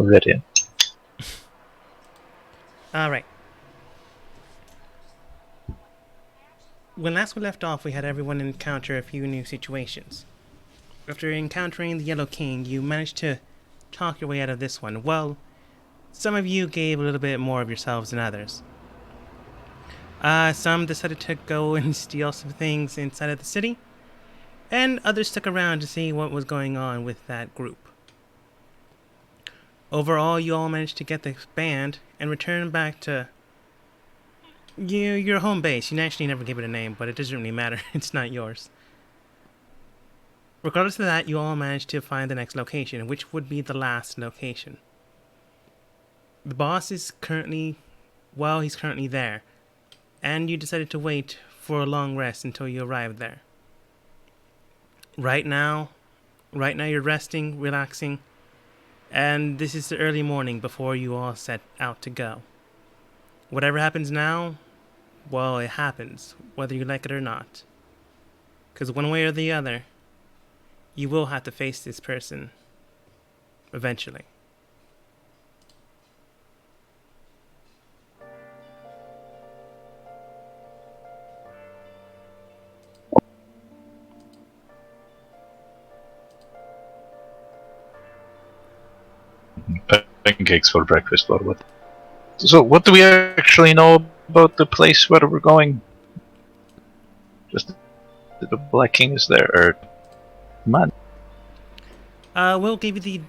already. Alright. When last we left off, we had everyone encounter a few new situations. After encountering the Yellow King, you managed to talk your way out of this one. Well, some of you gave a little bit more of yourselves than others. Some decided to go and steal some things inside of the city, and others stuck around to see what was going on with that group. Overall, you all managed to get the band and return back to your home base. You actually never gave it a name, but it doesn't really matter. It's not yours. Regardless of that, you all managed to find the next location, which would be the last location. The boss is currently, well, he's currently there, and you decided to wait for a long rest until you arrived there. Right now you're resting, relaxing, and this is the early morning before you all set out to go. Whatever happens now, well, it happens, whether you like it or not. Because one way or the other, you will have to face this person eventually. Pancakes for breakfast or what? So, what do we actually know about the place where we're going? Just that the Black King is there, or man? We'll give you the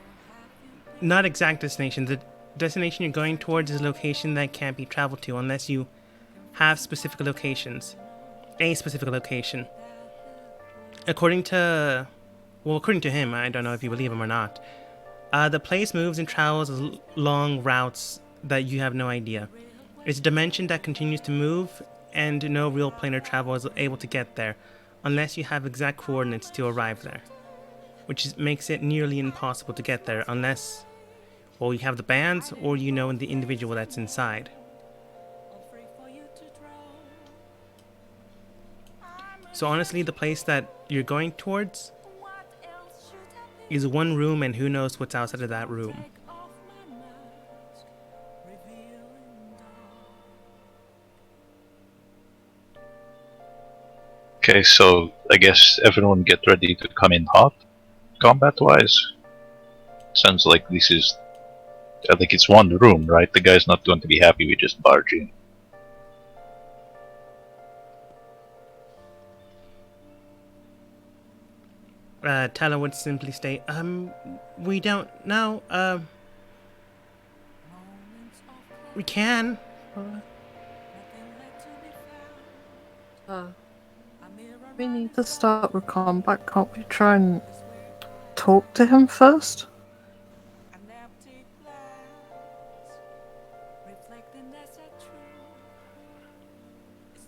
not exact destination. The destination you're going towards is a location that can't be traveled to unless you have specific locations. A specific location. According to him, I don't know if you believe him or not. The place moves and travels long routes that you have no idea. It's a dimension that continues to move, and no real planar travel is able to get there unless you have exact coordinates to arrive there, which makes it nearly impossible to get there unless, well, you have the bands or you know the individual that's inside. So honestly, the place that you're going towards is one room, and who knows what's outside of that room. Okay, so I guess everyone get ready to come in hot, combat-wise. Sounds like this is... I think it's one room, right? The guy's not going to be happy with just barging. Talon would simply state, we don't know, we can. We need to start with combat. Can't we try and talk to him first?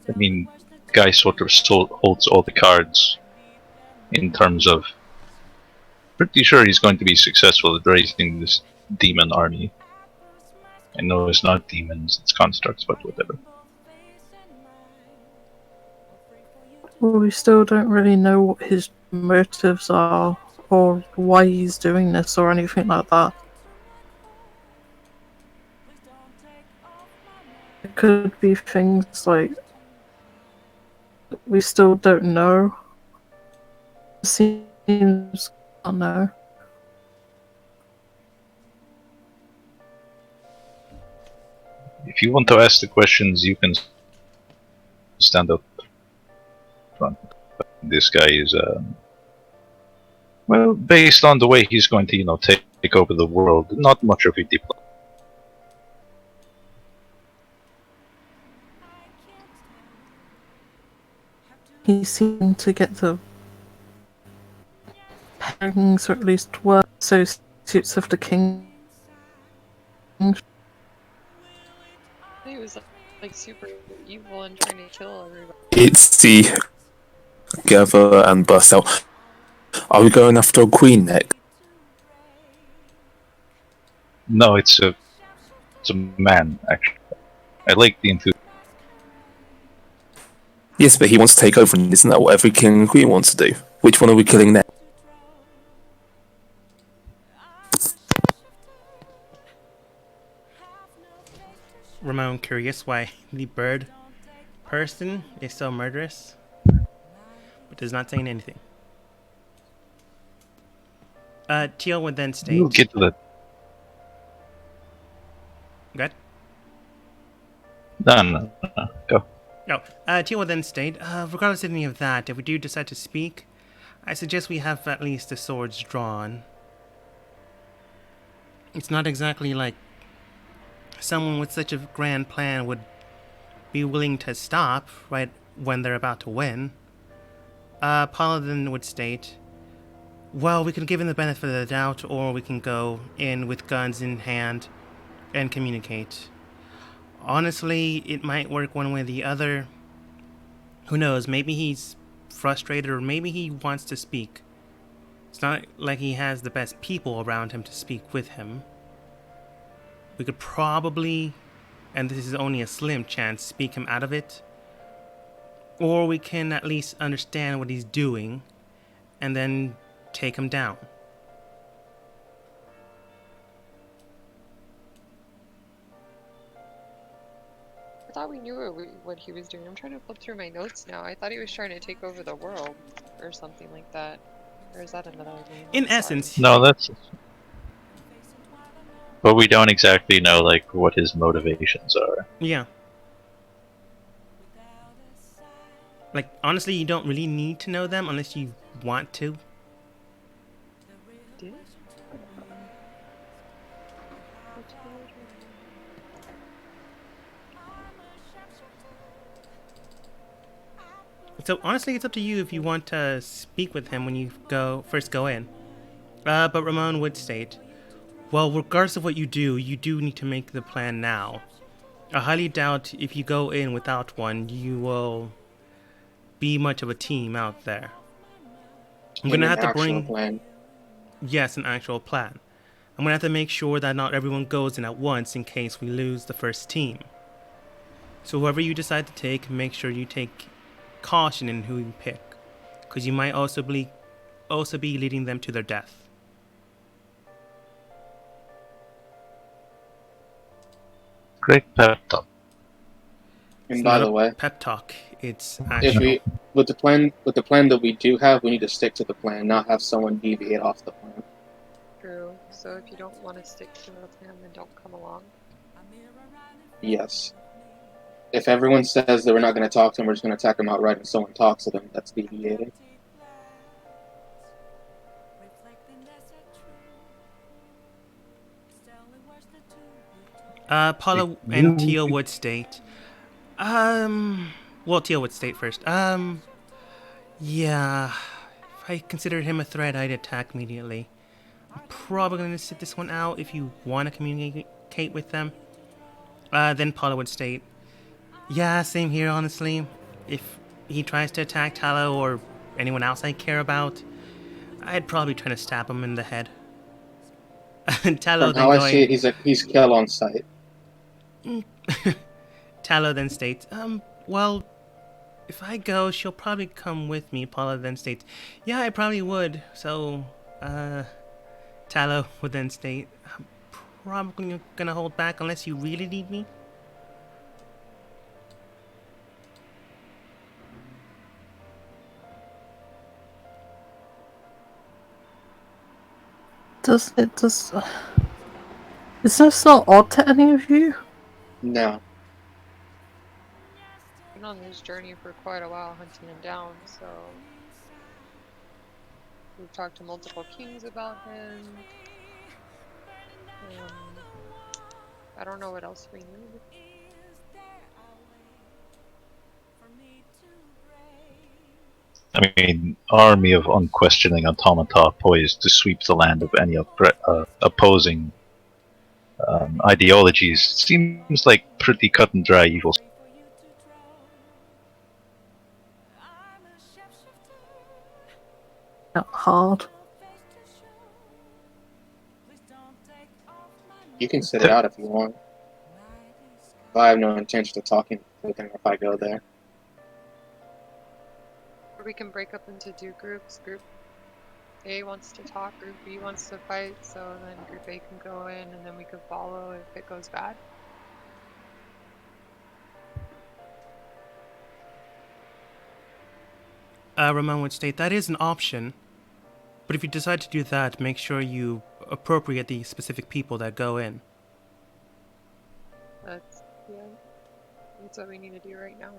I mean, guy sort of holds all the cards in terms of... Pretty sure he's going to be successful at raising this demon army. I know it's not demons, it's constructs, but whatever. Well, we still don't really know what his motives are, or why he's doing this, or anything like that. It could be things like we still don't know. Seems I don't know. If you want to ask the questions, you can stand up front. This guy is, well, based on the way he's going to, take over the world, not much of a diplomat. He seemed to get the pangs, or at least were associates of the king. He was like super evil and trying to kill everybody. It's the gather and bust out. Are we going after a queen next? No, it's a man, actually. I like the enthusiasm. Yes, but he wants to take over, and isn't that what every king and queen wants to do? Which one are we killing next? Ramon curious why the bird person is so murderous, but does not say anything. Teal would then We'll state. get to the. Good. No, go. No. Teal would then state. Regardless of any of that, if we do decide to speak, I suggest we have at least the swords drawn. It's not exactly like someone with such a grand plan would be willing to stop right when they're about to win. Paladin would state, well, we can give him the benefit of the doubt, or we can go in with guns in hand and communicate. Honestly, it might work one way or the other. Who knows, maybe he's frustrated, or maybe he wants to speak. It's not like he has the best people around him to speak with him. We could probably, and this is only a slim chance, speak him out of it. Or we can at least understand what he's doing and then take him down. I thought we knew what he was doing. I'm trying to flip through my notes now. I thought he was trying to take over the world or something like that. Or is that another name? In I'm sorry. essence, No, that's. But we don't exactly know like what his motivations are. yeah. Like, honestly, you don't really need to know them unless you want to. Did? So honestly, it's up to you if you want to speak with him when you first go in. But Ramon would state, well, regardless of what you do need to make the plan now. I highly doubt if you go in without one, you will be much of a team out there. I'm gonna have to bring plan. yes, an actual plan. I'm gonna have to make sure that not everyone goes in at once in case we lose the first team. So whoever you decide to take, make sure you take caution in who you pick, because you might also be leading them to their death. Great pep talk. And It's by not the a way, pep talk. It's if actual. we with the plan that we do have, we need to stick to the plan, not have someone deviate off the plan. True. So if you don't want to stick to the plan, then don't come along. Yes. If everyone says that we're not going to talk to them, we're just going to attack them outright, and someone talks to them, that's deviating. Paula and Teal would state. Well, Teal would state first. Yeah. If I considered him a threat, I'd attack immediately. I'm probably going to sit this one out if you want to communicate with them. Then Paula would state, yeah, same here, honestly. If he tries to attack Talo or anyone else I care about, I'd probably try to stab him in the head. Talo From then how I going... see it, he's kill on sight. Talo then states, well, if I go, she'll probably come with me. Paula then states, yeah, I probably would. So, Talo would then state, I'm probably gonna hold back unless you really need me. Is this not odd to any of you? No. Been on this journey for quite a while hunting him down, so we've talked to multiple kings about him. I don't know what else we need. I mean, army of unquestioning automata poised to sweep the land of any opposing ideologies seems like pretty cut and dry evil. Not hard. You can sit it out if you want. But I have no intention of talking with him if I go there. Or we can break up into two groups. Group A wants to talk, Group B wants to fight, so then Group A can go in and then we can follow if it goes bad. Ramon would state that is an option, but if you decide to do that, make sure you appropriate the specific people that go in. That's what we need to do right now.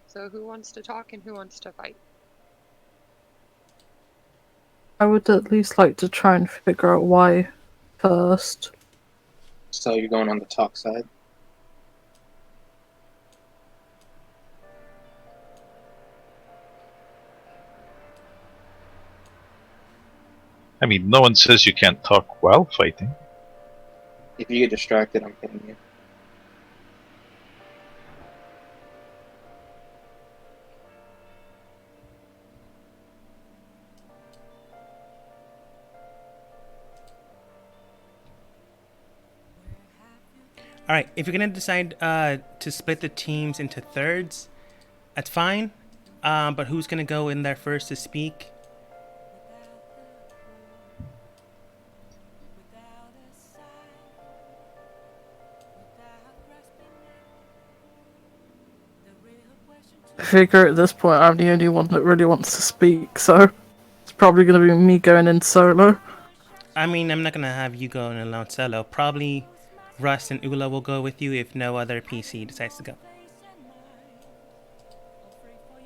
So who wants to talk and who wants to fight? I would at least like to try and figure out why first. So you're going on the talk side. I mean, no one says you can't talk while fighting. If you get distracted, I'm hitting you. All right, if you're gonna decide to split the teams into thirds, that's fine. But who's gonna go in there first to speak? I figure at this point I'm the only one that really wants to speak, so it's probably going to be me going in solo. I mean, I'm not gonna have you go in alone solo. Probably Rust and Ula will go with you if no other PC decides to go.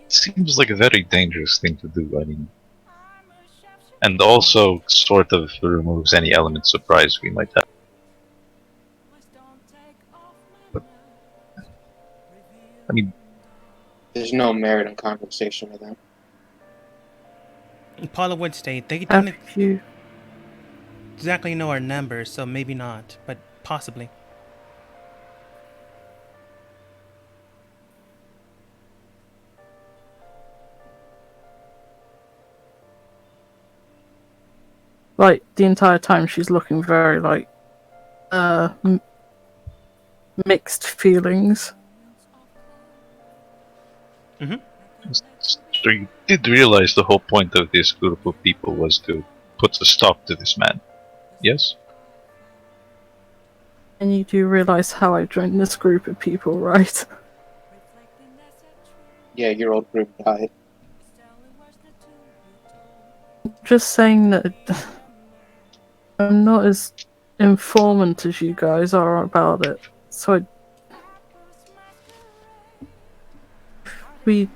Seems like a very dangerous thing to do. I mean, and also sort of removes any element of surprise we might have. But, I mean, There's no merit in conversation with them. Paula would state they don't Have you... exactly know our numbers, so maybe not, but possibly. Like, the entire time she's looking very, like, mixed feelings. so you did realize the whole point of this group of people was to put a stop to this man, yes? And you do realise how I joined this group of people, right? Yeah, your old group died. Just saying that I'm not as informant as you guys are about it. So we